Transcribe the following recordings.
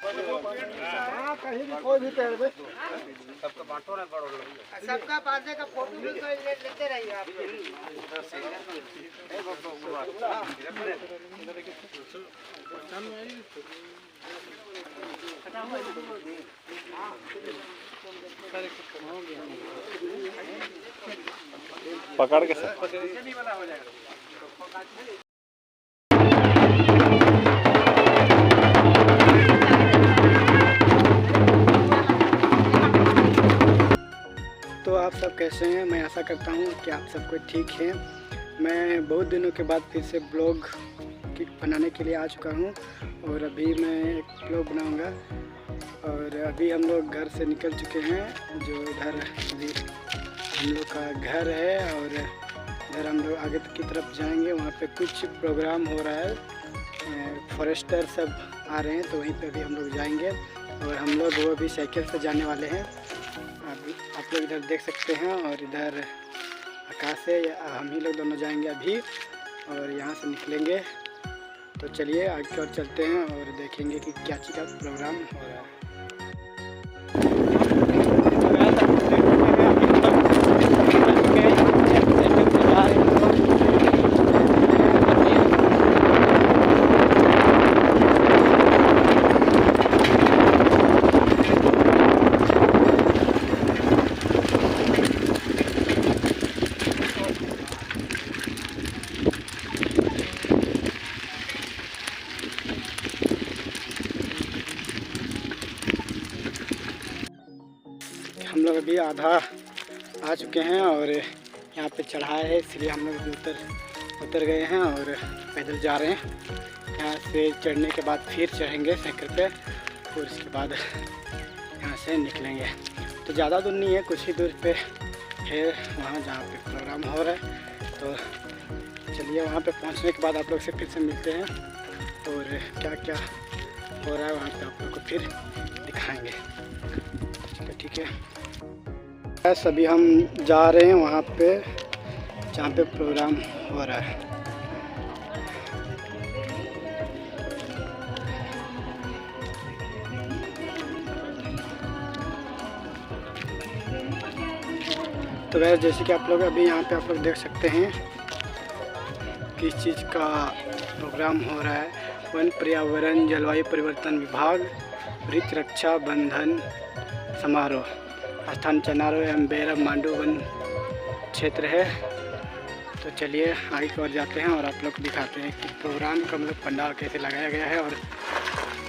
हाँ कहीं भी कोई भी पेड़ में सबका बांटो ना बड़ो लोग। सबका बांधने का फोटो भी तो लेते रहिए आप। पकड़ के सर तो आप सब कैसे हैं? मैं आशा करता हूँ कि आप सबको ठीक है। मैं बहुत दिनों के बाद फिर से ब्लॉग बनाने के लिए आ चुका हूँ और अभी मैं एक ब्लॉग बनाऊँगा। और अभी हम लोग घर से निकल चुके हैं, जो इधर अभी हम लोग का घर है और इधर हम लोग आगे की तरफ जाएंगे। वहाँ पे कुछ प्रोग्राम हो रहा है, फॉरेस्टर सब आ रहे हैं, तो वहीं पे अभी हम लोग जाएंगे। और हम लोग वो अभी साइकिल से जाने वाले हैं। अभी आप लोग इधर देख सकते हैं और इधर आकाश से हम ही लोग दोनों जाएंगे अभी और यहाँ से निकलेंगे। तो चलिए आगे की ओर चलते हैं और देखेंगे कि क्या चीज़ का प्रोग्राम हो रहा है। हम लोग अभी आधा आ चुके हैं और यहाँ पे चढ़ाए है, इसलिए हम लोग अभी उतर गए हैं और पैदल जा रहे हैं। यहाँ से चढ़ने के बाद फिर चढ़ेंगे साइकिल पे और उसके बाद यहाँ से निकलेंगे। तो ज़्यादा दूर नहीं है, कुछ ही दूर पे है वहाँ जहाँ पे प्रोग्राम हो रहा है। तो चलिए वहाँ पे पहुँचने के बाद आप लोग से फिर से मिलते हैं और क्या क्या हो रहा है वहाँ पे आप लोग को फिर दिखाएँगे। ठीक है, बस अभी हम जा रहे हैं वहाँ पे जहाँ पे प्रोग्राम हो रहा है। तो वैसे जैसे कि आप लोग अभी यहाँ पे आप लोग देख सकते हैं किस चीज़ का प्रोग्राम हो रहा है। वन पर्यावरण जलवायु परिवर्तन विभाग वृक्ष रक्षा बंधन समारोह स्थान चनारो एवं बेरब मांडू वन क्षेत्र है। तो चलिए आगे की ओर जाते हैं और आप लोग को दिखाते हैं कि प्रोग्राम का मतलब पंडाल कैसे लगाया गया है और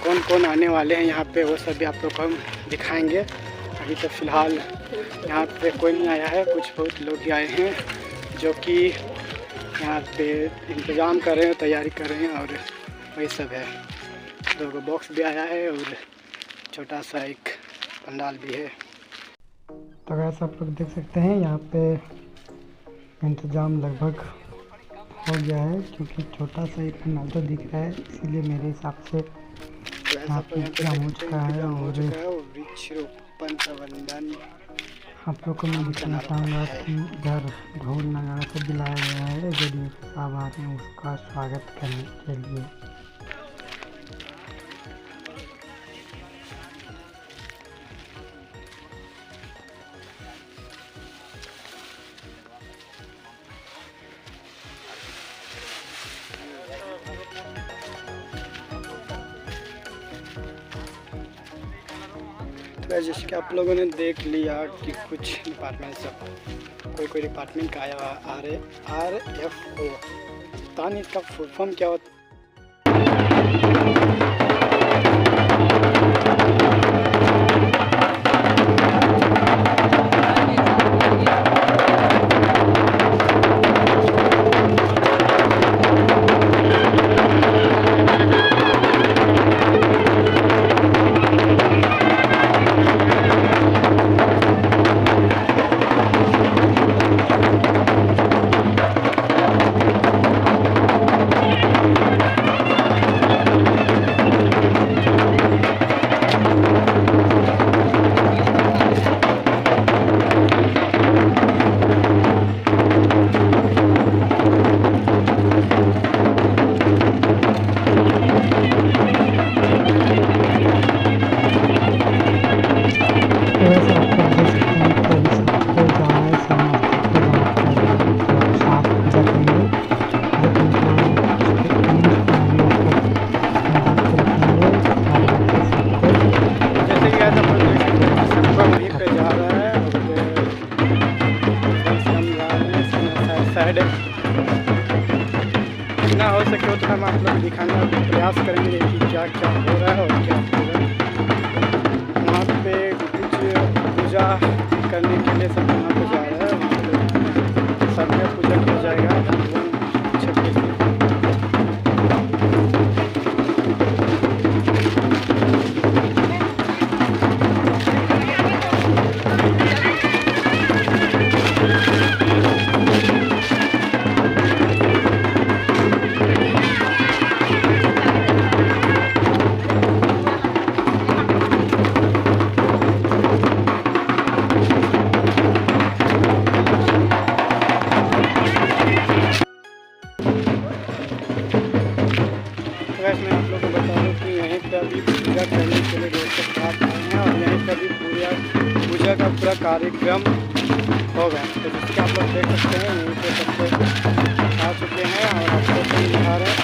कौन कौन आने वाले हैं यहाँ पे, वो सब भी आप लोग को हम दिखाएंगे। अभी तो फ़िलहाल यहाँ पे कोई नहीं आया है, कुछ बहुत लोग ही आए हैं जो कि यहाँ पे इंतज़ाम कर रहे हैं, तैयारी कर रहे हैं और वही सब है। दो बॉक्स भी आया है और छोटा सा एक पंडाल भी है। तो वैसे आप लोग देख सकते हैं यहाँ पे इंतज़ाम लगभग हो गया है, क्योंकि छोटा सा एक पंडाल तो दिख रहा है, इसीलिए मेरे हिसाब से यहाँ पे इंतजाम हो चुका है। और वृक्षरोपण प्रबंधन आप लोग को मैं दिखाना चाहूँगा कि इधर ढोल नगाड़ा से बुलाया गया है, जो साहब आ रहे हैं उसका स्वागत करने के लिए। जैसे कि आप लोगों ने देख लिया कि कुछ डिपार्टमेंट सब कोई डिपार्टमेंट का आया RFO, पता नहीं इसका फुल फॉर्म क्या होता है। हम आप लोग दिखाने का प्रयास करेंगे कि क्या क्या हो रहा है और क्या होगा। वहाँ पे कुछ पूजा करने के लिए सब वहाँ पे जा रहे हैं। वहाँ पे सब में पूजा किया जाएगा भगवान छब्बीस में। वैसे मैं आप लोगों को बता दूँ कि यहीं पे अभी पूजा करने के लिए रोड के साथ आए हैं और यहीं पे अभी पूजा का पूरा कार्यक्रम होगा। तो जैसे कि आप लोग देख सकते हैं यहीं पे सब लोग आ चुके हैं और आप लोग को दिखा रहे हैं।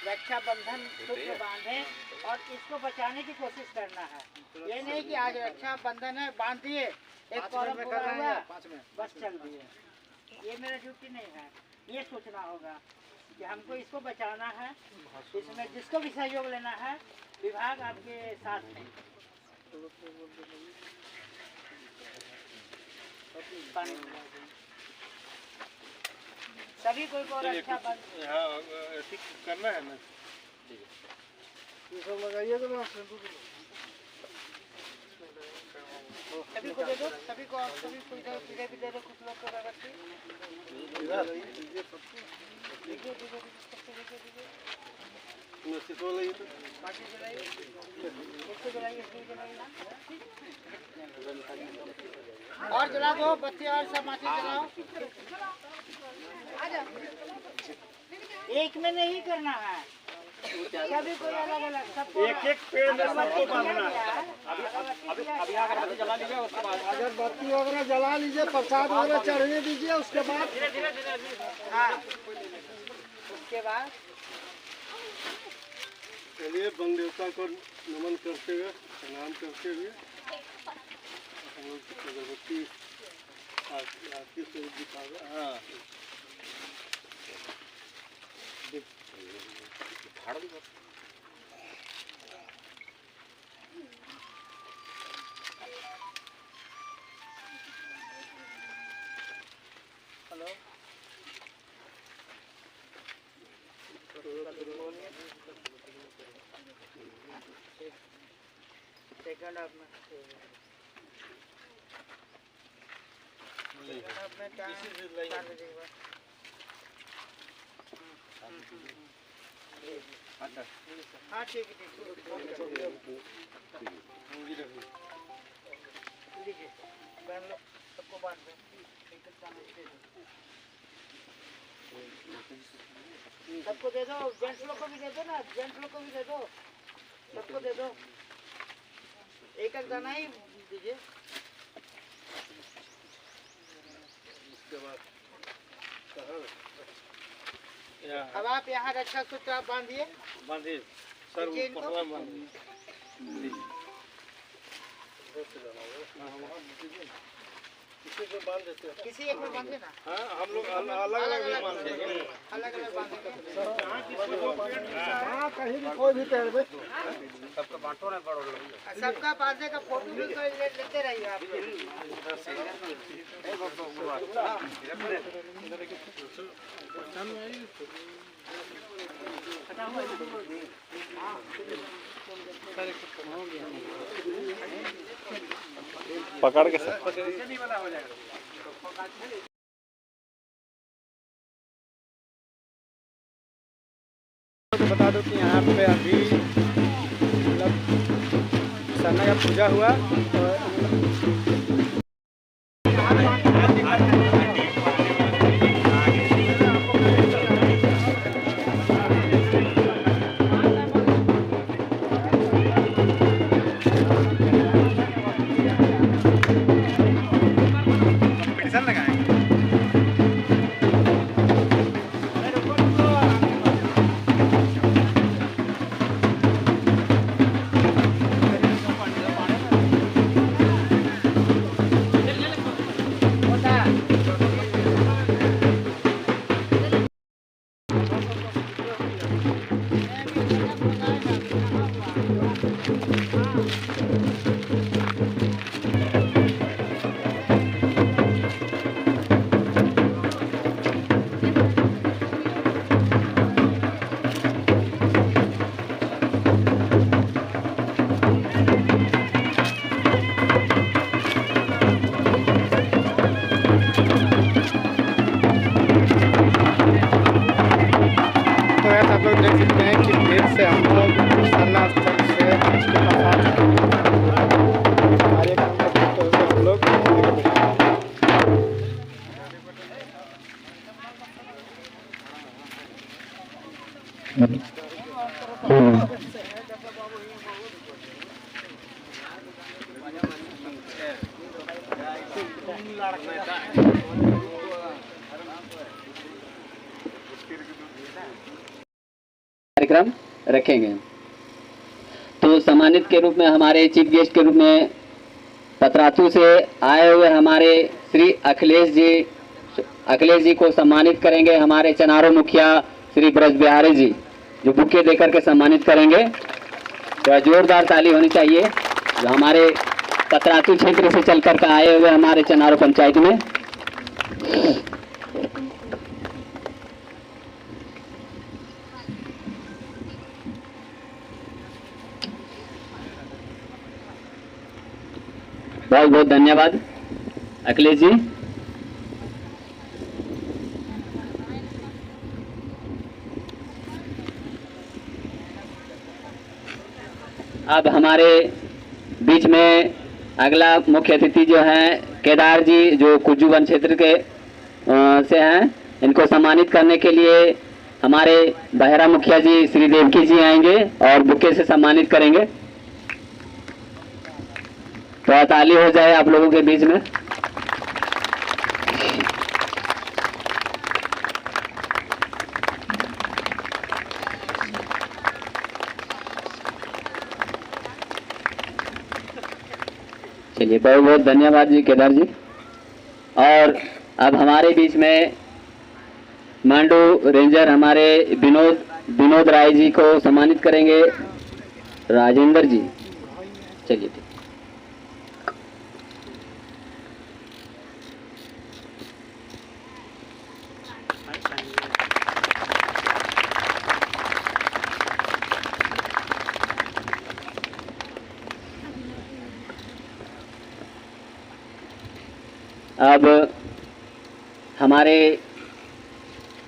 रक्षाबंधन सूत्र बांधे और इसको बचाने की कोशिश करना है। ये नहीं कि आज रक्षाबंधन है बांध दिए एक कॉलम पूरा हुआ बस चल दिए, ये मेरा ड्यूटी नहीं है। ये सोचना होगा कि हमको इसको बचाना है, इसमें जिसको भी सहयोग लेना है विभाग आपके साथ में। सभी कोई को रक्षाबंधन करना है ना, ये सब लगाइए तो ना सभी को दे दो, सभी को इधर भी दे दो, कुछ लोग को रखिए। और जला दो बत्ती और सब माची जलाओ। एक में नहीं करना है, सभी को अलग अलग सबको एक एक पेड़ में सबको बांधना है। अभी अगरबत्ती जला लीजिए, उसके बाद अगरबत्ती वगैरह जला लीजिए, प्रसाद वगैरह चढ़ने दीजिए, उसके बाद हाँ, उसके बाद चलिए वन देवता को नमन करते हुए प्रणाम करते हुए अगरबत्ती आरती से दिखावे। हाँ हेलो सेकंड हाफ में हाँ ठीक है लीजिए बांध लो, सबको बांध दो। सबको दे दो, जेंट्स लोग को भी दे दो ना, जेंट्स लोग को भी दे दो, सबको दे दो, एक एक दाना ही दीजिए। उसके बाद अब आप यहाँ रक्षा सूत्र आप बांधिए, बांधिए सर, नीचे इनको। पकड़ा बांधिए। किसी को बांध देते हैं। किसी एक में बांधिए ना, हाँ, हम लोग अलग अलग भी बांध देंगे। अलग अलग बांधेंगे। कहीं भी कोई भी पेड़ में सबका बांटो ना, बड़ो लोग। सबका बांधने का फोटो भी तो लेते रहिए आप। पकड़ के सर। तो बता दो कि यहाँ पे अभी मतलब सरना का पूजा हुआ और आप लोग देख सकते हैं कि फिर से हम लोग सरना स्थल से उसके पास हमारे काम करते हुए हम लोग कार्यक्रम रखेंगे। तो सम्मानित के रूप में हमारे चीफ गेस्ट के रूप में पतरातू से आए हुए हमारे श्री अखिलेश जी को सम्मानित करेंगे। हमारे चनारो मुखिया श्री ब्रज बिहारी जी जो बुके देकर के सम्मानित करेंगे। तो जोरदार ताली होनी चाहिए जो हमारे पतरातू क्षेत्र से चलकर के आए हुए हमारे चनारो पंचायत में। बहुत बहुत धन्यवाद अखिलेश जी। अब हमारे बीच में अगला मुख्य अतिथि जो हैं केदार जी जो कुज्जूवन क्षेत्र के से हैं। इनको सम्मानित करने के लिए हमारे बहरा मुखिया जी श्री देवकी जी आएंगे और बुके से सम्मानित करेंगे। तो ताली हो जाए आप लोगों के बीच में। चलिए बहुत बहुत धन्यवाद जी केदार जी। और अब हमारे बीच में मांडू रेंजर हमारे विनोद राय जी को सम्मानित करेंगे राजेंद्र जी। चलिए ठीक। अब हमारे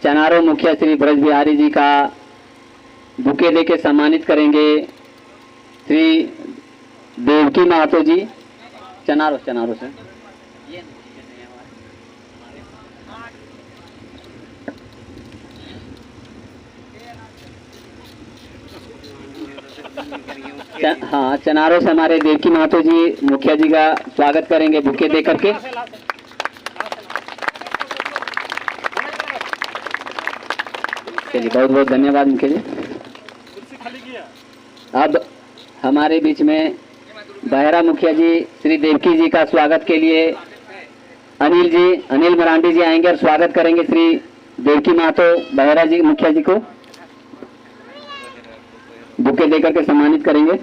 चनारो मुखिया श्री ब्रज बिहारी जी का बुके देके सम्मानित करेंगे श्री देवकी महतो जी चनारो से। हाँ, चनारो से हमारे देवकी महतो जी मुखिया जी का स्वागत करेंगे बुके दे करके। चलिए, बहुत बहुत धन्यवाद मुखिया जी। अब हमारे बीच में बहरा मुखिया जी श्री देवकी जी का स्वागत के लिए अनिल मरांडी जी आएंगे और स्वागत करेंगे श्री देवकी महतो बहरा जी मुखिया जी को बुके देकर के सम्मानित करेंगे।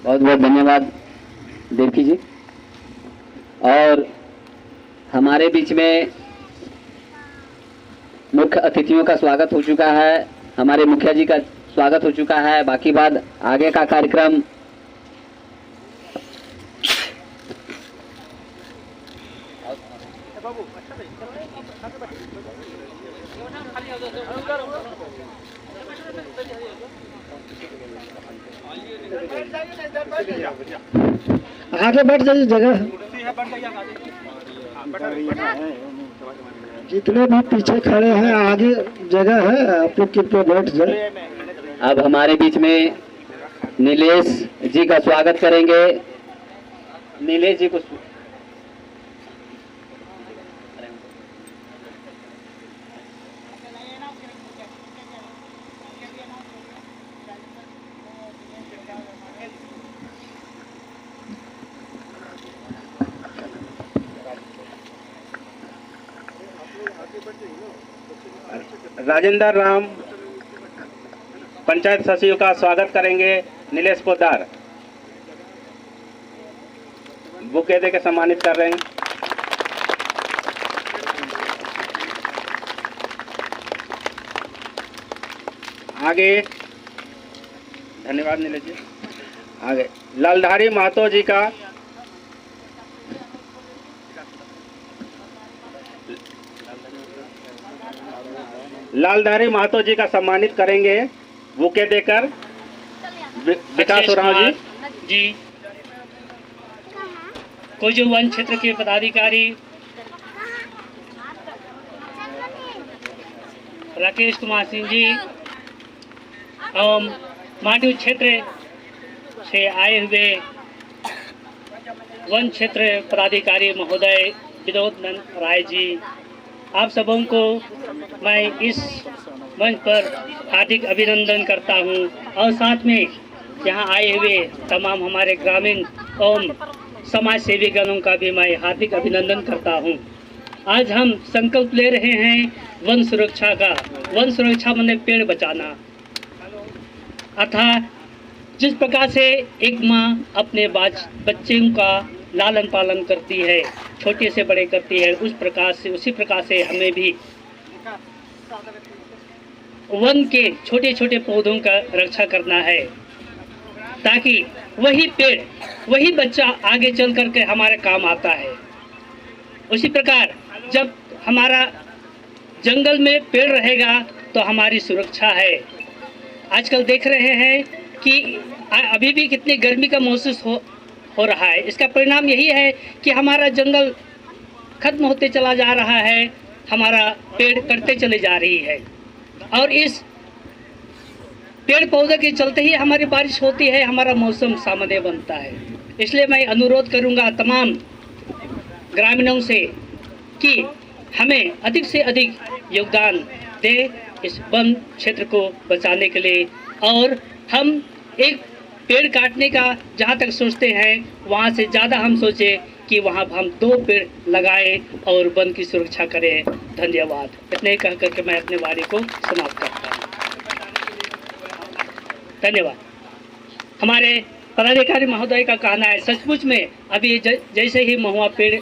बहुत बहुत धन्यवाद देवकी जी। और हमारे बीच में मुख्य अतिथियों का स्वागत हो चुका है, हमारे मुखिया जी का स्वागत हो चुका है। बाकी बाद आगे का कार्यक्रम आगे बैठ जाइए, जगह जितने भी पीछे खड़े हैं आगे जगह है, आप लोग कृपया बैठ जाए। अब हमारे बीच में नीलेश जी का स्वागत करेंगे। नीलेश जी को राजेंद्र राम पंचायत सचिव का स्वागत करेंगे नीलेश पोद्दार, बुके दे के सम्मानित कर रहे हैं। आगे धन्यवाद नीलेश जी। आगे लालधारी महतो जी का सम्मानित करेंगे बुके देकर विकास उरांव जी। कोजो वन क्षेत्र के पदाधिकारी राकेश कुमार सिंह जी एवं मांडू क्षेत्र से आए हुए वन क्षेत्र पदाधिकारी महोदय विनोद नंद राय जी, आप सबों को मैं इस मंच पर हार्दिक अभिनंदन करता हूं और साथ में यहाँ आए हुए तमाम हमारे ग्रामीण एवं समाज सेवी गणों का भी मैं हार्दिक अभिनंदन करता हूं। आज हम संकल्प ले रहे हैं वन सुरक्षा का। वन सुरक्षा माने पेड़ बचाना। अर्थात जिस प्रकार से एक माँ अपने बच्चों का लालन पालन करती है, छोटे से बड़े करती है, उसी प्रकार से हमें भी वन के छोटे छोटे पौधों का रक्षा करना है, ताकि वही पेड़ वही बच्चा आगे चल करके हमारे काम आता है। उसी प्रकार जब हमारा जंगल में पेड़ रहेगा तो हमारी सुरक्षा है। आजकल देख रहे हैं कि अभी भी कितनी गर्मी का महसूस हो रहा है। इसका परिणाम यही है कि हमारा जंगल खत्म होते चला जा रहा है, हमारा पेड़ कटते चले जा रही है और इस पेड़ पौधे के चलते ही हमारी बारिश होती है, हमारा मौसम सामान्य बनता है। इसलिए मैं अनुरोध करूंगा तमाम ग्रामीणों से कि हमें अधिक से अधिक योगदान दे इस वन क्षेत्र को बचाने के लिए। और हम एक पेड़ काटने का जहाँ तक सोचते हैं वहाँ से ज़्यादा हम सोचें कि वहाँ हम 2 पेड़ लगाएं और वन की सुरक्षा करें। धन्यवाद। इतने कह करके मैं अपने वाणी को समाप्त करता हूँ। धन्यवाद। हमारे पदाधिकारी महोदय का कहना है सचमुच में अभी जैसे ही महुआ पेड़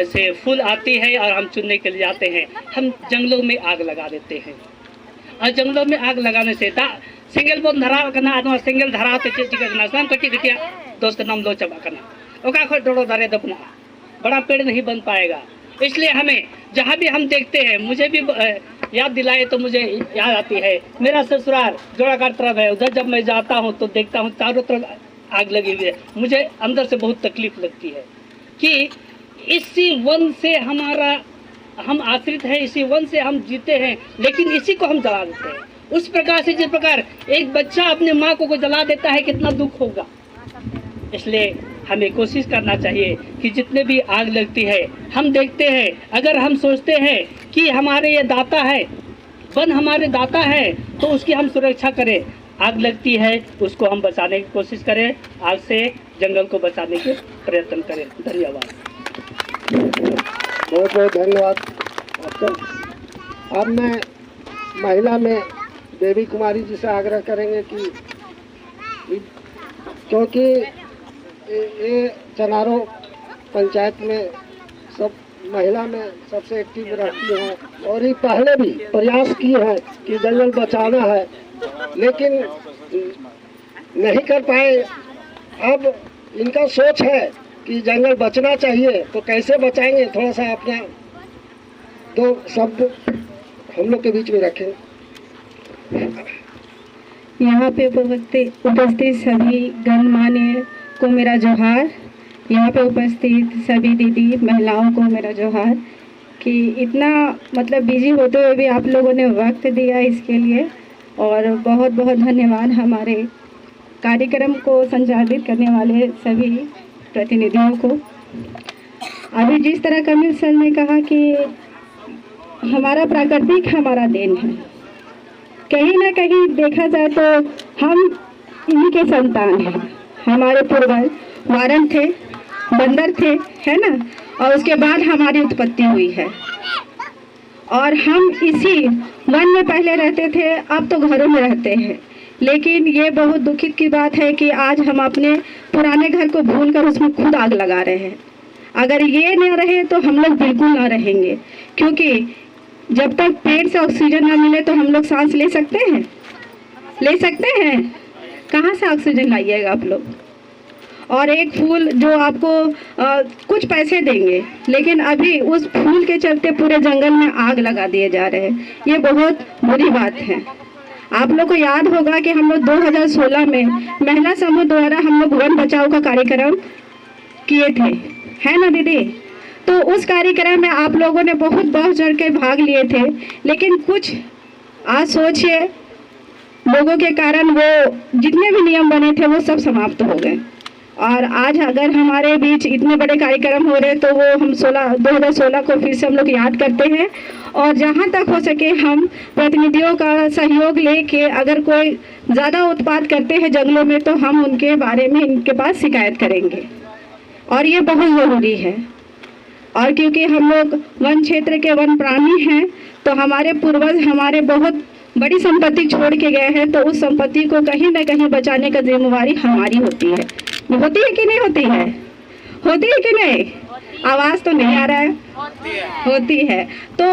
से फूल आती है और हम चुनने के लिए जाते हैं, हम जंगलों में आग लगा देते हैं और जंगलों में आग लगाने से सिंगल बोन धरा करना आदमी सिंगल धरा तो चेक करना स्वयं कटी बिटिया दोस्त का नाम लो चबा करना ओका खोज डोड़ो दारे दपना बड़ा पेड़ नहीं बन पाएगा। इसलिए हमें जहाँ भी हम देखते हैं, मुझे भी याद दिलाए तो मुझे याद आती है मेरा ससुराल जोड़ाघाट तरफ है। उधर जब मैं जाता हूँ तो देखता हूँ चारों तरफ आग लगी हुई है। मुझे अंदर से बहुत तकलीफ लगती है कि इसी वन से हम आश्रित हैं, इसी वन से हम जीते हैं, लेकिन इसी को हम जला देते हैं। उस प्रकार से जिस प्रकार एक बच्चा अपने माँ को जला देता है, कितना दुख होगा। इसलिए हमें कोशिश करना चाहिए कि जितने भी आग लगती है, हम देखते हैं, अगर हम सोचते हैं कि हमारे ये दाता है, वन हमारे दाता है, तो उसकी हम सुरक्षा करें। आग लगती है उसको हम बचाने की कोशिश करें, आग से जंगल को बचाने के प्रयत्न करें। धन्यवाद। बहुत बहुत धन्यवाद आपका। अब मैं महिला में देवी कुमारी जी से आग्रह करेंगे कि क्योंकि ये चनारो पंचायत में सब महिला में सबसे एक्टिव रहती हैं और ये पहले भी प्रयास किए हैं कि जंगल बचाना है, लेकिन नहीं कर पाए। अब इनका सोच है कि जंगल बचना चाहिए, तो कैसे बचाएंगे, थोड़ा सा अपना दो शब्द हम लोग के बीच में रखें। यहाँ पे उपस्थित सभी गणमान्य को मेरा जोहार। यहाँ पे उपस्थित सभी दीदी महिलाओं को मेरा जोहार कि इतना मतलब बिजी होते हुए भी आप लोगों ने वक्त दिया इसके लिए, और बहुत बहुत धन्यवाद हमारे कार्यक्रम को संचालित करने वाले सभी प्रतिनिधियों को। अभी जिस तरह कमिल सर ने कहा कि हमारा प्राकृतिक हमारा देन है, कहीं ना कहीं देखा जाए तो हम इन्हीं के संतान हैं। हमारे पूर्वज वारन थे, बंदर थे, है ना, और उसके बाद हमारी उत्पत्ति हुई है और हम इसी वन में पहले रहते थे, अब तो घरों में रहते हैं। लेकिन ये बहुत दुखित की बात है कि आज हम अपने पुराने घर को भूलकर उसमें खुद आग लगा रहे हैं। अगर ये न रहे तो हम लोग बिल्कुल ना रहेंगे, क्योंकि जब तक पेड़ से ऑक्सीजन ना मिले तो हम लोग सांस ले सकते हैं? ले सकते हैं? कहाँ से ऑक्सीजन लाइएगा आप लोग? और एक फूल जो आपको कुछ पैसे देंगे, लेकिन अभी उस फूल के चलते पूरे जंगल में आग लगा दिए जा रहे हैं। ये बहुत बुरी बात है। आप लोग को याद होगा कि हम लोग 2016 में महिला समूह द्वारा हम लोग वन बचाओ का कार्यक्रम किए थे, है ना दीदी? तो उस कार्यक्रम में आप लोगों ने बहुत बढ़ चढ़ के भाग लिए थे, लेकिन कुछ आज सोचिए लोगों के कारण वो जितने भी नियम बने थे वो सब समाप्त हो गए। और आज अगर हमारे बीच इतने बड़े कार्यक्रम हो रहे तो वो हम 2016 को फिर से हम लोग याद करते हैं, और जहाँ तक हो सके हम प्रतिनिधियों का सहयोग लेके अगर कोई ज़्यादा उत्पात करते हैं जंगलों में तो हम उनके बारे में इनके पास शिकायत करेंगे, और ये बहुत ज़रूरी है। और क्योंकि हम लोग वन क्षेत्र के वन प्राणी हैं तो हमारे पूर्वज हमारे बहुत बड़ी संपत्ति छोड़ के गए हैं, तो उस संपत्ति को कहीं ना कहीं बचाने का जिम्मेवारी हमारी होती है। होती है कि नहीं होती है? होती है कि नहीं? आवाज़ तो नहीं आ रहा है। होती है। तो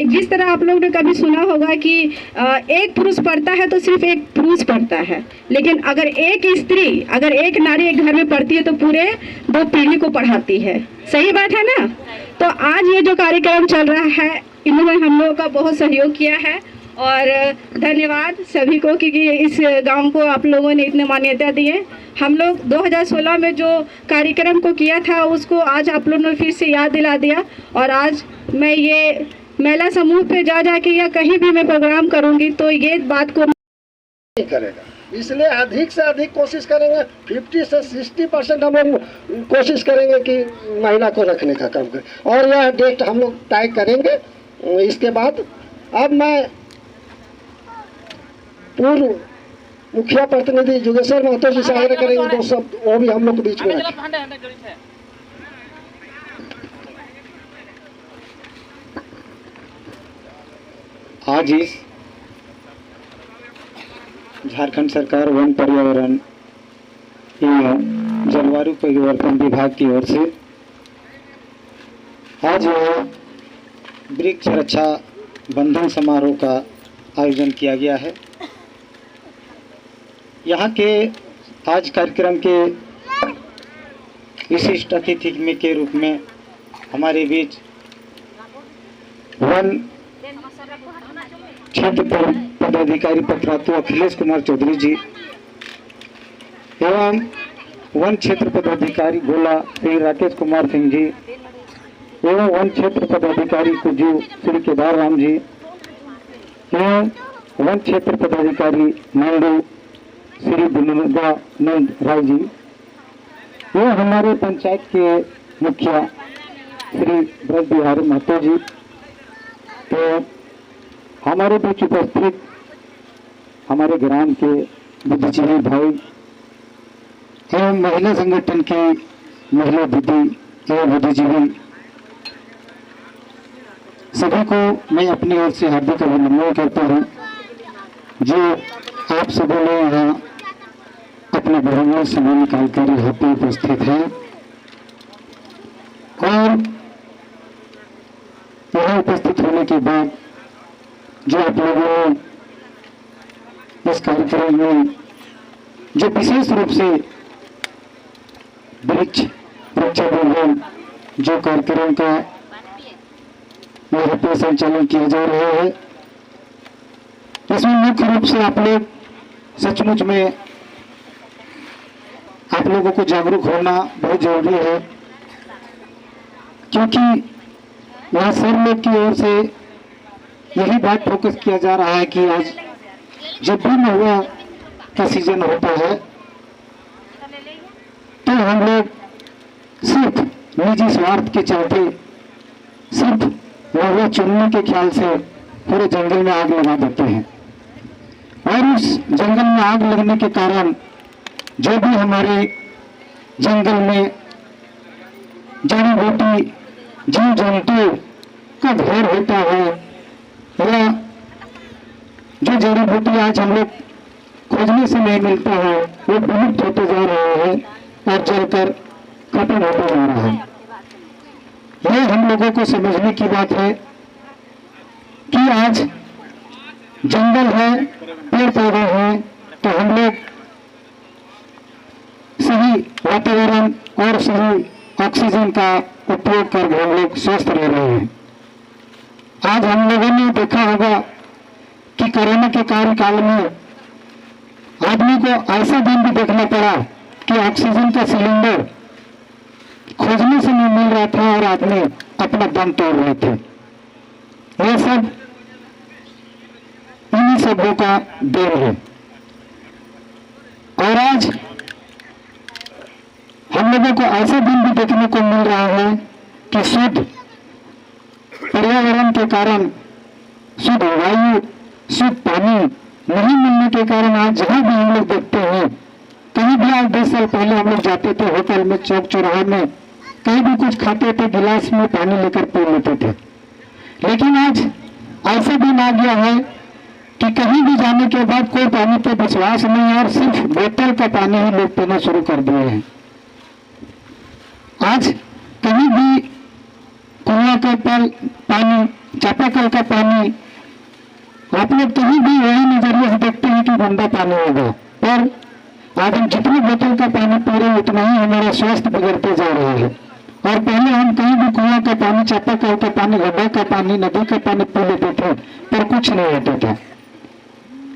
जिस तरह आप लोग ने कभी सुना होगा कि एक पुरुष पढ़ता है तो सिर्फ एक पुरुष पढ़ता है, लेकिन अगर एक स्त्री, अगर एक नारी एक घर में पढ़ती है तो पूरे 2 पीढ़ी को पढ़ाती है। सही बात है ना? तो आज ये जो कार्यक्रम चल रहा है, इन्होंने हम लोगों का बहुत सहयोग किया है, और धन्यवाद सभी को क्योंकि इस गांव को आप लोगों ने इतने मान्यता दी है। हम लोग 2016 में जो कार्यक्रम को किया था उसको आज आप लोगों ने फिर से याद दिला दिया, और आज मैं ये महिला समूह पे जा के या कहीं भी मैं प्रोग्राम करूंगी तो ये बात को नहीं करेगा। इसलिए अधिक से अधिक कोशिश करेंगे, 50 से 60% हम लोग कोशिश करेंगे कि महिला को रखने का काम करें, और यह डेट हम लोग तय करेंगे। इसके बाद अब मैं पूर्व मुखिया प्रतिनिधि जोगेश्वर महतो जी से आग्रह करेंगे 2 शब्द वो भी हम लोग के बीच में रखें। आज इस झारखंड सरकार वन पर्यावरण एवं जलवायु परिवर्तन विभाग की ओर से आज वृक्ष रक्षा बंधन समारोह का आयोजन किया गया है। यहाँ के आज कार्यक्रम के विशिष्ट अतिथि के रूप में हमारे बीच वन क्षेत्र पदाधिकारी पत्रातु अखिलेश कुमार चौधरी जी एवं वन क्षेत्र पदाधिकारी गोला श्री राकेश कुमार सिंह जी एवं वन क्षेत्र पदाधिकारी कुजू श्री केदार राम जी एवं वन क्षेत्र पदाधिकारी मांडू श्री विनोदानंद राय जी, ये हमारे पंचायत के मुखिया श्री ब्रज बिहारी महतो जी, तो हमारे बीच उपस्थित हमारे ग्राम के बुद्धिजीवी भाई एवं महिला संगठन की महिला दीदी एवं बुद्धिजीवी सभी को मैं अपनी ओर से हार्दिक अभिनंदन करता हूँ, जो आप सभी ने यहाँ अपने बहुमूल्य समय निकालकर यहाँ पे उपस्थित हैं और यहाँ उपस्थित होने के बाद जो आप लोगों ने इस कार्यक्रम में जो विशेष रूप से वृक्षारोपण जो कार्यक्रम का यहाँ पे संचालन किया जा रहा है, इसमें मुख्य रूप से आप लोग सचमुच में आप लोगों को जागरूक होना बहुत जरूरी है, क्योंकि यहाँ सब लोग की ओर से यही बात फोकस किया जा रहा है कि आज जब भी महुआ का सीजन होता है तो हम लोग सिर्फ निजी स्वार्थ के चलते सिर्फ महुआ चुनने के ख्याल से पूरे जंगल में आग लगा देते हैं और उस जंगल में आग लगने के कारण जो भी हमारे जंगल में जड़ी बूटी जीव जंतु का घर होता है या जो जड़ी बूटी आज हम लोग खोजने से नहीं मिलता है वो विलुप्त होते जा रहा है और जलकर खत्म होता जा रहा है। यह हम लोगों को समझने की बात है कि आज जंगल है, पेड़ पौधे हैं, तो हम लोग सही वातावरण और सही ऑक्सीजन का उपयोग कर हम लोग स्वस्थ रह रहे हैं। आज हम लोगों ने देखा होगा कि कोरोना के कार्यकाल में आदमी को ऐसा दिन भी देखना पड़ा कि ऑक्सीजन का सिलेंडर खोजने से नहीं मिल रहा था और आदमी अपना दम तोड़ रहे थे। ये सब इन्हीं सबों का देन है और आज हम लोगों को ऐसा दिन भी देखने को मिल रहा है कि शुद्ध पर्यावरण के कारण शुद्ध वायु शुद्ध पानी नहीं मिलने के कारण आज जहां भी हम लोग देखते हैं, कहीं भी आज 10 साल पहले हम लोग जाते थे होटल में, चौक चौराहे में कहीं भी कुछ खाते थे, गिलास में पानी लेकर पी लेते थे। लेकिन आज ऐसा दिन आ गया है कि कहीं भी जाने के बाद कोई पानी पे विश्वास नहीं है और सिर्फ बोतल का पानी ही लोग पीना शुरू कर दिए हैं। आज कहीं भी कुआं का पानी, चापाकल का पानी, आप लोग कहीं भी वही नजरिए से देखते हैं कि गंदा पानी होगा, पर आज हम जितनी बोतल का पानी पी रहे हैं उतना ही हमारा स्वास्थ्य बिगड़ते जा रहा है। और पहले हम कहीं भी कुआं का पानी, चापाकल का पानी, गड्ढा का पानी, नदी का पानी पी लेते थे पर कुछ नहीं होता था।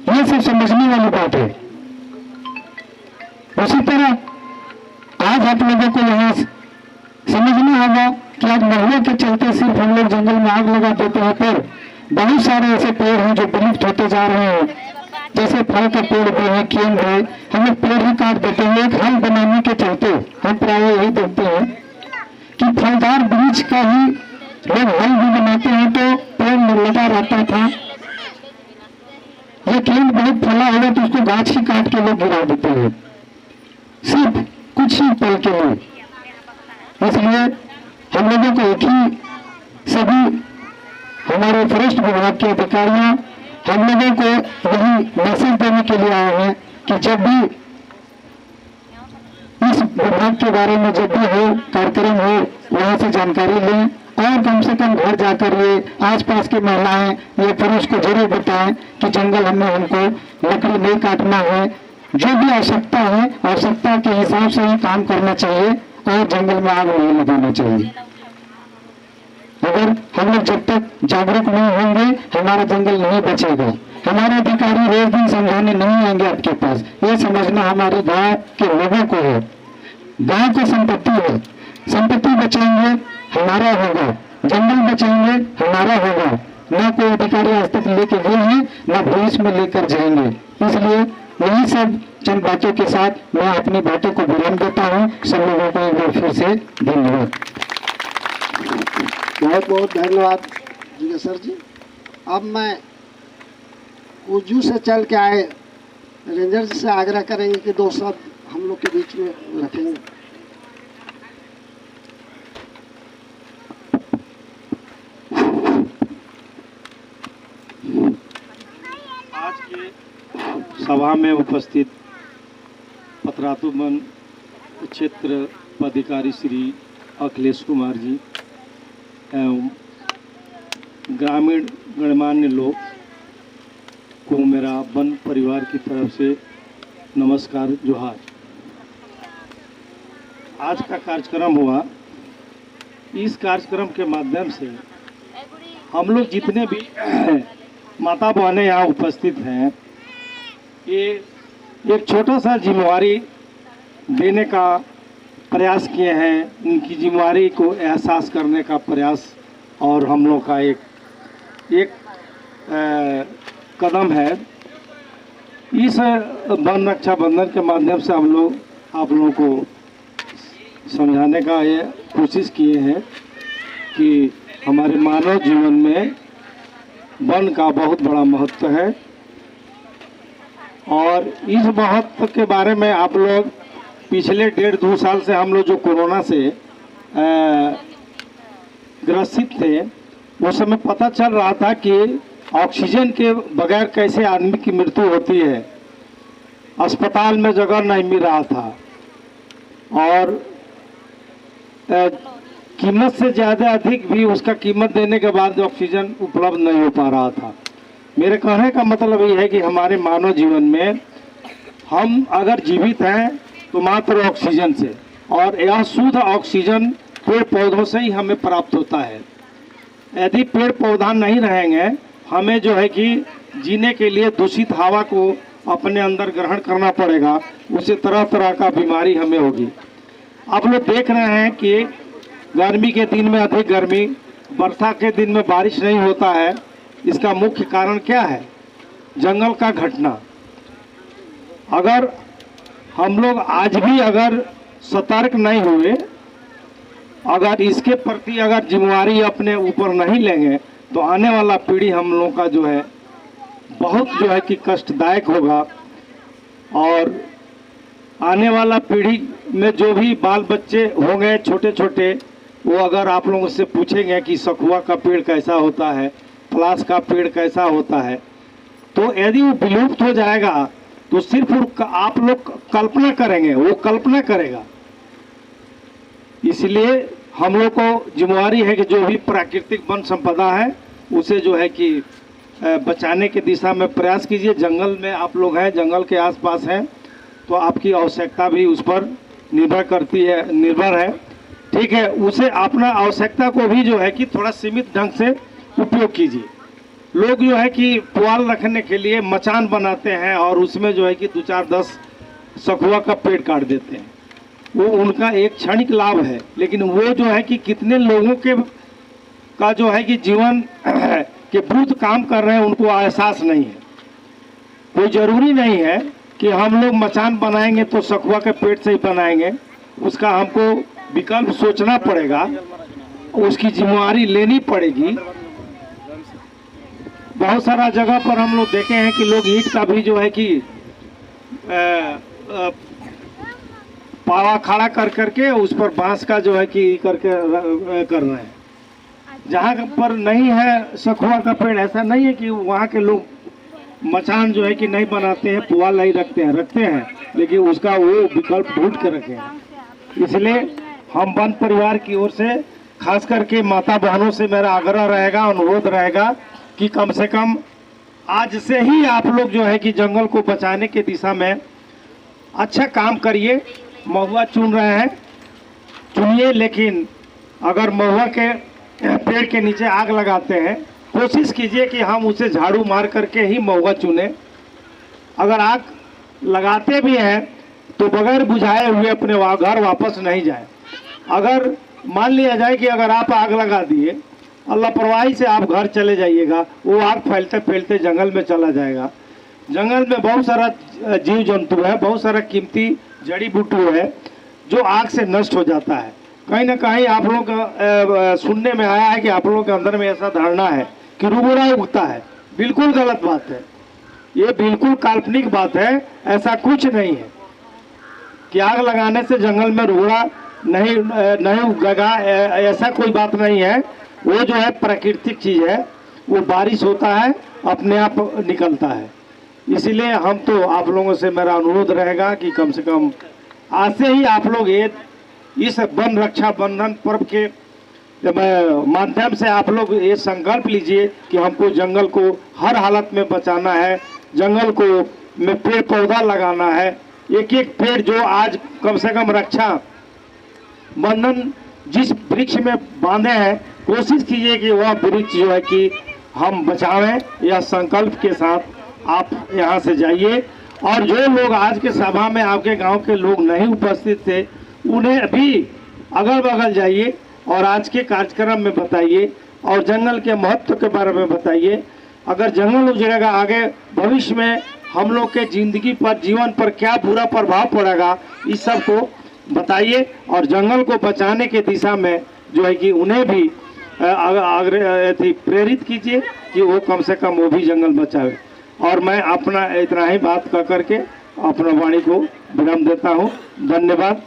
यह सब समझने वाली बात है। उसी तरह आज आप लोगों को यहाँ समझना होगा कि आज महुआ के चलते सिर्फ हम लोग जंगल में आग लगा देते हैं, पर बहुत सारे ऐसे पेड़ हैं जो विलुप्त होते जा रहे हैं। जैसे फल का पेड़ भी है, केन है, हम लोग पेड़ ही काट देते हैं। एक हल बनाने के चलते हम प्राय यही देखते हैं कि फलदार वृक्ष का ही लोग हल भी बनाते हैं तो पेड़ में लगा रहता था। ये केन बहुत फला होगा तो उसको गाछ ही काट के लोग गिरा देते हैं सिर्फ कुछ ही पल के लिए। इसलिए हम लोगों को एक ही सभी हमारे फॉरेस्ट विभाग के अधिकारियों हम लोगों को यही मैसेज देने के लिए आए हैं कि जब भी इस विभाग के बारे में जब भी हो कार्यक्रम हो वहां से जानकारी लें और कम से कम घर जाकर ये आसपास की महिलाएं ये पुरुष को जरूर बताएं कि जंगल में हमको लकड़ी नहीं काटना है। जो भी आवश्यकता है आवश्यकता के हिसाब से ही काम करना चाहिए और जंगल में आग नहीं लगाना चाहिए। अगर हम लोग जब तक जागरूक नहीं होंगे हमारा जंगल नहीं बचेगा। हमारे अधिकारी रोज दिन समझाने नहीं आएंगे आपके पास। ये समझना हमारे गांव के लोगों को है। गांव की संपत्ति है, संपत्ति बचाएंगे हमारा होगा, जंगल बचाएंगे हमारा होगा। न कोई अधिकारी आज तक लेके गए हैं, न भविष्य में लेकर जाएंगे। इसलिए यही सब चंद बातों के साथ मैं अपनी बातों को विराम देता हूँ। सब लोगों को एक बार फिर से धन्यवाद। बहुत बहुत धन्यवाद जिगेश्वर जी। अब मैं उजू से चल के आए रेंजर जी से आग्रह करेंगे कि 2 शब्द हम लोग के बीच में रखेंगे। आज के सभा में उपस्थित पतरातू वन क्षेत्र पदाधिकारी श्री अखिलेश कुमार जी एवं ग्रामीण गणमान्य लोग को मेरा वन परिवार की तरफ से नमस्कार जोहार। आज का कार्यक्रम हुआ, इस कार्यक्रम के माध्यम से हम लोग जितने भी माता बहनें यहाँ उपस्थित हैं, ये एक छोटा सा जिम्मेवारी देने का प्रयास किए हैं, उनकी जिम्मेवारी को एहसास करने का प्रयास और हम लोग का एक कदम है। इस वन रक्षाबंधन के माध्यम से हम लोग आप लोगों को समझाने का ये कोशिश किए हैं कि हमारे मानव जीवन में वन का बहुत बड़ा महत्व है और इस महत्व के बारे में आप लोग पिछले 1.5-2 साल से हम लोग जो कोरोना से ग्रसित थे, उस समय पता चल रहा था कि ऑक्सीजन के बगैर कैसे आदमी की मृत्यु होती है। अस्पताल में जगह नहीं मिल रहा था और कीमत से ज़्यादा अधिक भी उसका कीमत देने के बाद ऑक्सीजन उपलब्ध नहीं हो पा रहा था। मेरे कहने का मतलब ये है कि हमारे मानव जीवन में हम अगर जीवित हैं तो मात्र ऑक्सीजन से, और यह शुद्ध ऑक्सीजन पेड़ पौधों से ही हमें प्राप्त होता है। यदि पेड़ पौधा नहीं रहेंगे, हमें जो है कि जीने के लिए दूषित हवा को अपने अंदर ग्रहण करना पड़ेगा, उससे तरह तरह का बीमारी हमें होगी। आप लोग देख रहे हैं कि गर्मी के दिन में अधिक गर्मी, वर्षा के दिन में बारिश नहीं होता है। इसका मुख्य कारण क्या है? जंगल का घटना। अगर हम लोग आज भी अगर सतर्क नहीं हुए, अगर इसके प्रति अगर जिम्मेवारी अपने ऊपर नहीं लेंगे, तो आने वाला पीढ़ी हम लोगों का जो है बहुत जो है कि कष्टदायक होगा। और आने वाला पीढ़ी में जो भी बाल बच्चे होंगे छोटे छोटे, वो अगर आप लोगों से पूछेंगे कि सखुआ का पेड़ कैसा होता है, पलाश का पेड़ कैसा होता है, तो यदि वो विलुप्त हो जाएगा तो सिर्फ आप लोग कल्पना करेंगे, वो कल्पना करेगा। इसलिए हम लोग को जिम्मेवारी है कि जो भी प्राकृतिक वन संपदा है उसे जो है कि बचाने की दिशा में प्रयास कीजिए। जंगल में आप लोग हैं, जंगल के आसपास हैं, तो आपकी आवश्यकता भी उस पर निर्भर है। ठीक है, उसे अपना आवश्यकता को भी जो है कि थोड़ा सीमित ढंग से उपयोग कीजिए। लोग जो है कि पुआल रखने के लिए मचान बनाते हैं और उसमें जो है कि 2-4-10 सखुआ का पेड़ काट देते हैं। वो उनका एक क्षणिक लाभ है, लेकिन वो जो है कि कितने लोगों के का जो है कि जीवन के विरुद्ध काम कर रहे हैं, उनको एहसास नहीं है। कोई ज़रूरी नहीं है कि हम लोग मचान बनाएंगे तो सखुआ के पेड़ से ही बनाएंगे। उसका हमको विकल्प सोचना पड़ेगा, उसकी जिम्मेवारी लेनी पड़ेगी। बहुत सारा जगह पर हम लोग देखे हैं कि लोग ईंट का भी जो है कि पावा खड़ा कर करके उस पर बांस का जो है कि करके कर रहे हैं। जहाँ पर नहीं है सखुआ का पेड़, ऐसा नहीं है कि वहाँ के लोग मचान जो है कि नहीं बनाते हैं, पुआल नहीं रखते हैं, लेकिन उसका वो विकल्प ढूंढ के रखे हैं। इसलिए हम वन परिवार की ओर से खास करके माता बहनों से मेरा आग्रह रहेगा, अनुरोध रहेगा कि कम से कम आज से ही आप लोग जो है कि जंगल को बचाने के दिशा में अच्छा काम करिए। महुआ चुन रहे हैं, चुनिए, लेकिन अगर महुआ के पेड़ के नीचे आग लगाते हैं, कोशिश कीजिए कि हम उसे झाड़ू मार करके ही महुआ चुने। अगर आग लगाते भी हैं तो बगैर बुझाए हुए अपने घर वापस नहीं जाए। अगर मान लिया जाए कि अगर आप आग लगा दिए लापरवाही से आप घर चले जाइएगा, वो आग फैलते फैलते जंगल में चला जाएगा। जंगल में बहुत सारा जीव जंतु है, बहुत सारा कीमती जड़ी बूटी है जो आग से नष्ट हो जाता है। कहीं ना कहीं आप लोग सुनने में आया है कि आप लोगों के अंदर में ऐसा धारणा है कि रुगुड़ा उगता है। बिल्कुल गलत बात है, ये बिल्कुल काल्पनिक बात है। ऐसा कुछ नहीं है कि आग लगाने से जंगल में रुगड़ा नहीं उगेगा, ऐसा कोई बात नहीं है। वो जो है प्राकृतिक चीज़ है, वो बारिश होता है अपने आप निकलता है। इसीलिए हम तो आप लोगों से मेरा अनुरोध रहेगा कि कम से कम आज से ही आप लोग इस वन रक्षा बंधन पर्व के माध्यम से आप लोग ये संकल्प लीजिए कि हमको जंगल को हर हालत में बचाना है, जंगल को में पेड़ पौधा लगाना है। एक एक पेड़ जो आज कम से कम रक्षा बंधन जिस वृक्ष में बांधे हैं, कोशिश कीजिए कि वह वृक्ष जो है कि हम बचावें। यह संकल्प के साथ आप यहाँ से जाइए। और जो लोग आज के सभा में आपके गांव के लोग नहीं उपस्थित थे, उन्हें भी अगल बगल जाइए और आज के कार्यक्रम में बताइए और जंगल के महत्व के बारे में बताइए। अगर जंगल उजड़ेगा, आगे भविष्य में हम लोग के जिंदगी पर, जीवन पर क्या बुरा प्रभाव पड़ेगा, इस सब को बताइए और जंगल को बचाने के दिशा में जो है कि उन्हें भी प्रेरित कीजिए कि वो कम से कम वो भी जंगल बचावे। और मैं अपना इतना ही बात कर करके अपना वाणी को विराम देता हूँ। धन्यवाद।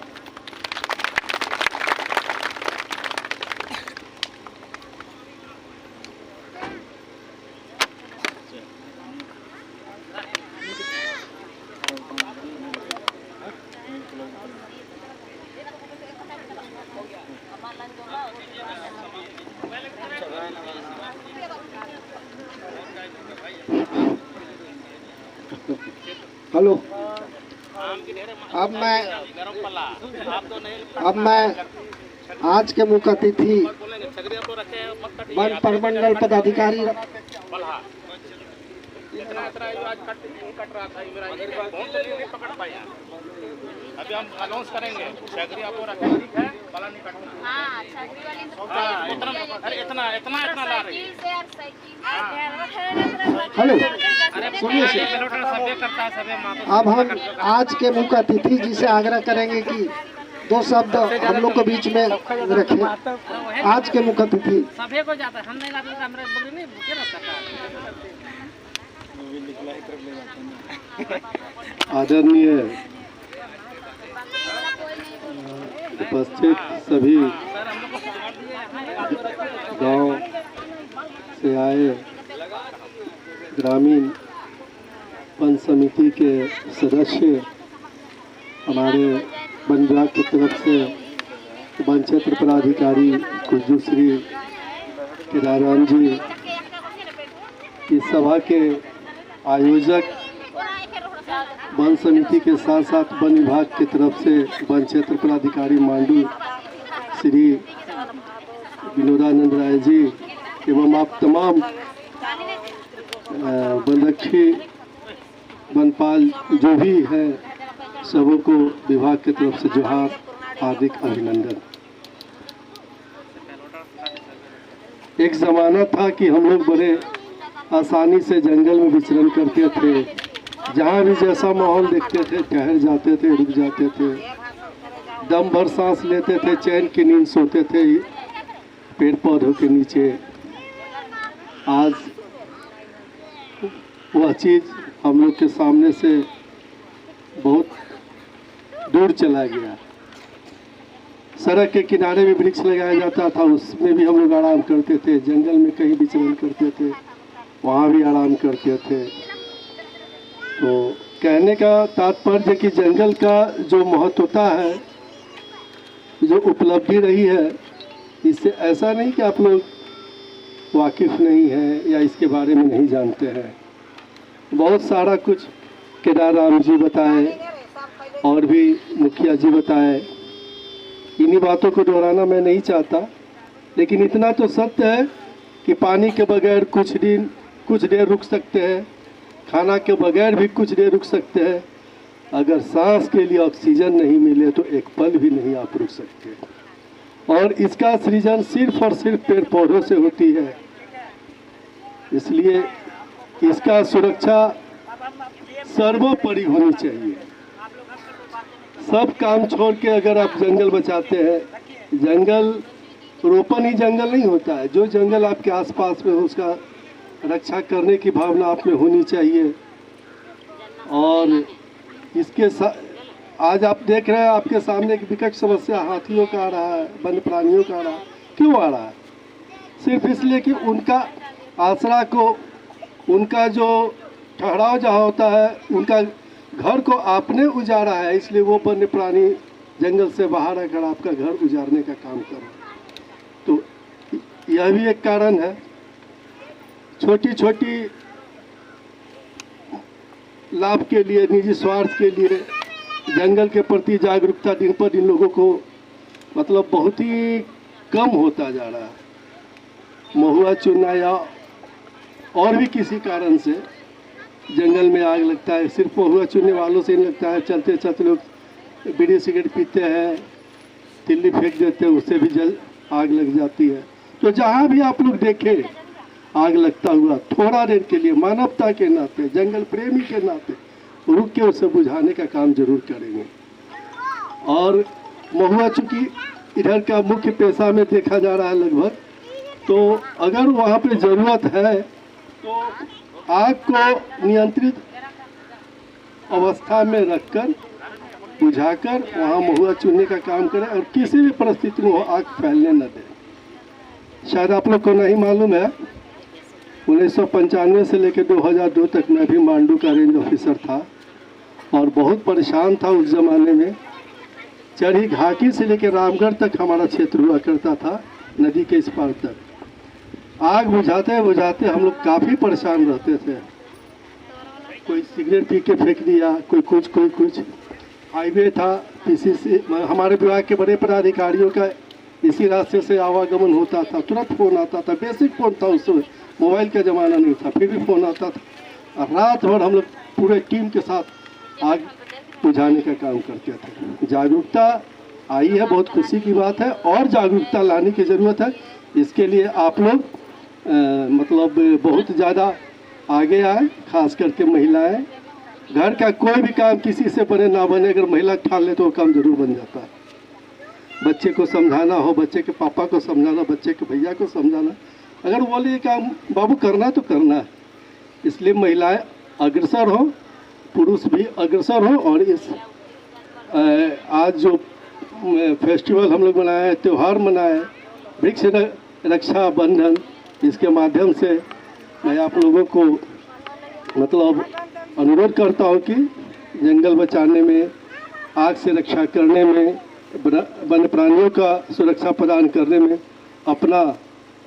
हेलो, अब मैं आज के मुख्य अतिथि वन प्रमंडल पदाधिकारी अभी हम अनाउंस करेंगे। छगरी आपको रखे, ठीक है? बाला नहीं काटना। हां, छगरी वाली इतना ला रही है। हेलो, सुनिए, सबे करता है, सबे मां। अब हम आज के मुख्य अतिथि जी से आग्रह करेंगे कि दो शब्द हम लोग के बीच में रखें। आज के मुख्य अतिथि सबे को जाता है, हम नहीं लाते, हमरा बोले नहीं भूखे रहता है। आदरणीय उपस्थित सभी गांव से आए ग्रामीण वन समिति के सदस्य, हमारे वन विभाग की तरफ से वन क्षेत्र पदाधिकारी कुजू श्री केदाराम जी, इस सभा के आयोजक, वन समिति के साथ साथ वन विभाग की तरफ से वन क्षेत्र पदाधिकारी मांडू श्री विनोदानंद राय जी एवं आप तमाम वनरक्षी वनपाल जो भी हैं, सबों को विभाग की तरफ से जोहार, हार्दिक अभिनंदन। एक ज़माना था कि हम लोग बड़े आसानी से जंगल में विचरण करते थे, जहाँ भी जैसा माहौल देखते थे ठहर जाते थे, रुक जाते थे, दम भर सांस लेते थे, चैन की नींद सोते थे पेड़ पौधों के नीचे। आज वह चीज़ हम लोग के सामने से बहुत दूर चला गया। सड़क के किनारे भी वृक्ष लगाया जाता था, उसमें भी हम लोग आराम करते थे, जंगल में कहीं विचरण करते थे, वहाँ भी आराम करते थे। तो कहने का तात्पर्य कि जंगल का जो महत्वता है, जो उपलब्धि रही है, इससे ऐसा नहीं कि आप लोग वाकिफ़ नहीं हैं या इसके बारे में नहीं जानते हैं। बहुत सारा कुछ केदाराम जी बताए और भी मुखिया जी बताए, इन्हीं बातों को दोहराना मैं नहीं चाहता, लेकिन इतना तो सत्य है कि पानी के बगैर कुछ देर रुक सकते हैं, खाना के बगैर भी कुछ देर रुक सकते हैं, अगर सांस के लिए ऑक्सीजन नहीं मिले तो एक पल भी नहीं आप रुक सकते। और इसका सृजन सिर्फ और सिर्फ पेड़ पौधों से होती है। इसलिए इसका सुरक्षा सर्वोपरि होनी चाहिए। सब काम छोड़ के अगर आप जंगल बचाते हैं, जंगल रोपण ही जंगल नहीं होता है। जो जंगल आपके आसपास में हो उसका रक्षा करने की भावना आप में होनी चाहिए। और इसके आज आप देख रहे हैं आपके सामने एक विकट समस्या हाथियों का आ रहा है, वन्य प्राणियों का आ रहा है। क्यों आ रहा है? सिर्फ इसलिए कि उनका आसरा को, उनका जो ठहराव जहाँ होता है, उनका घर को आपने उजाड़ा है, इसलिए वो वन्य प्राणी जंगल से बाहर आकर आपका घर उजाड़ने का काम कर रहे हैं। तो यह भी एक कारण है। छोटी छोटी लाभ के लिए, निजी स्वार्थ के लिए जंगल के प्रति जागरूकता दिन पर दिन लोगों को मतलब बहुत ही कम होता जा रहा है। महुआ चुनना या और भी किसी कारण से जंगल में आग लगता है। सिर्फ महुआ चुनने वालों से नहीं लगता है, चलते चलते लोग बीड़ी सिगरेट पीते हैं, तिल्ली फेंक देते हैं, उससे भी जल आग लग जाती है। तो जहाँ भी आप लोग देखें आग लगता हुआ, थोड़ा देर के लिए मानवता के नाते, जंगल प्रेमी के नाते रुक के उसे बुझाने का काम जरूर करेंगे। और महुआ चूँकि इधर का मुख्य पेशा में देखा जा रहा है लगभग, तो अगर वहाँ पे ज़रूरत है तो आग को नियंत्रित अवस्था में रखकर, बुझाकर वहाँ महुआ चुनने का काम करें और किसी भी परिस्थिति में वो आग फैलने न दें। शायद आप लोग को नहीं मालूम है, 1995 से लेकर 2002 तक मैं भी मांडू का रेंज ऑफिसर था और बहुत परेशान था उस ज़माने में। चढ़ी घाटी से लेकर रामगढ़ तक हमारा क्षेत्र हुआ करता था, नदी के इस पार तक। आग बुझाते बुझाते हम लोग काफ़ी परेशान रहते थे। कोई सिगरेट पी के फेंक दिया, कोई कुछ। हाईवे था, पीसीसी हमारे विभाग के बड़े पदाधिकारियों का इसी रास्ते से आवागमन होता था, तुरंत फ़ोन आता था। बेसिक फ़ोन था उस समय, मोबाइल का ज़माना नहीं था, फिर भी फ़ोन आता था। और रात भर हम लोग पूरे टीम के साथ आग बुझाने का काम करते थे। जागरूकता आई है, बहुत खुशी की बात है, और जागरूकता लाने की ज़रूरत है। इसके लिए आप लोग मतलब बहुत ज़्यादा आगे आए, खास करके महिलाएं। घर का कोई भी काम किसी से बने ना बने, अगर महिला ठान ले तो वो काम जरूर बन जाता है। बच्चे को समझाना हो, बच्चे के पापा को समझाना, बच्चे के भैया को समझाना, अगर बोले ये काम बाबू करना है तो करना है। इसलिए महिलाएं अग्रसर हो, पुरुष भी अग्रसर हो। और इस आज जो फेस्टिवल हम लोग मनाए, त्यौहार मनाए, वृक्ष रक्षा बंधन, इसके माध्यम से मैं आप लोगों को मतलब अनुरोध करता हूँ कि जंगल बचाने में, आग से रक्षा करने में, वन्य प्राणियों का सुरक्षा प्रदान करने में अपना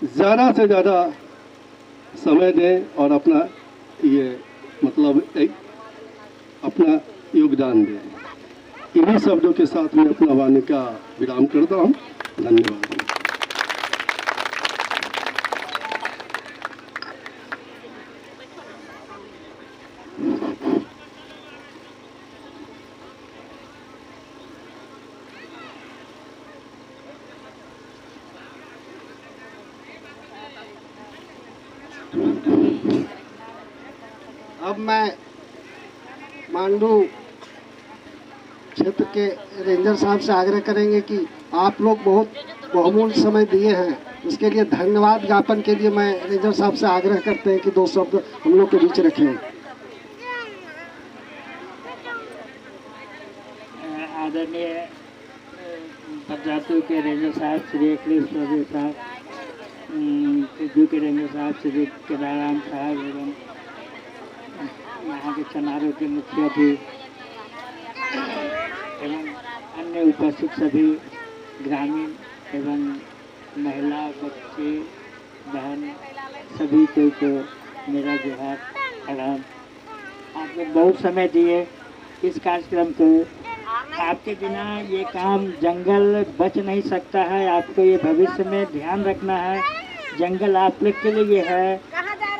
ज़्यादा से ज़्यादा समय दें और अपना ये मतलब अपना योगदान दें। इन्हीं शब्दों के साथ मैं अपना वाणी का विराम करता हूँ। धन्यवाद। अब मैं मांडू क्षेत्र के रेंजर साहब से आग्रह करेंगे कि आप लोग बहुत बहुमूल्य समय दिए हैं, इसके लिए धन्यवाद ज्ञापन के लिए मैं रेंजर साहब से आग्रह करते हैं कि 2 शब्द हम लोग के बीच रखें। आदरणीय प्रजातियों के रेंजर साहब श्री अखिलेश चौधरी साहब, सिद्धू के रेंजर साहब श्री केदाराम साहब, एवं यहाँ के चनारों के मुखिया भी एवं अन्य उपस्थित सभी ग्रामीण एवं महिला, बच्चे, बहन, सभी को मेरा जोहार, प्रणाम। आप लोग बहुत समय दिए इस कार्यक्रम को। आपके बिना ये काम जंगल बच नहीं सकता है। आपको ये भविष्य में ध्यान रखना है। जंगल आप लोग के लिए है,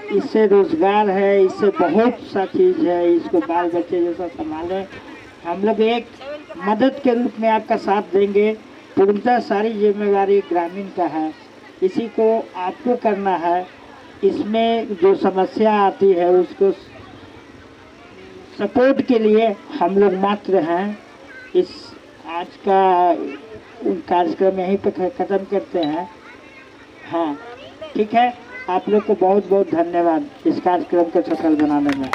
इससे रोजगार है, इससे बहुत सा चीज़ है। इसको बाल बच्चे जैसा संभालें। हम लोग एक मदद के रूप में आपका साथ देंगे। पूर्णतः सारी जिम्मेवारी ग्रामीण का है, इसी को आपको करना है। इसमें जो समस्या आती है उसको सपोर्ट के लिए हम लोग मात्र हैं। इस आज का कार्यक्रम यहीं पे ख़त्म करते हैं। हाँ ठीक है, आप लोग को बहुत बहुत धन्यवाद इस कार्यक्रम को सफल बनाने में।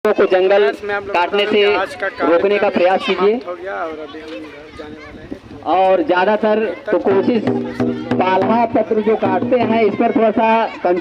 को जंगल काटने से रोकने का प्रयास कीजिए हो गया और अभी हम घर जाने वाले हैं। और ज़्यादातर तो कोशिश पालना पत्र जो काटते हैं इस पर थोड़ा सा कंट्रोल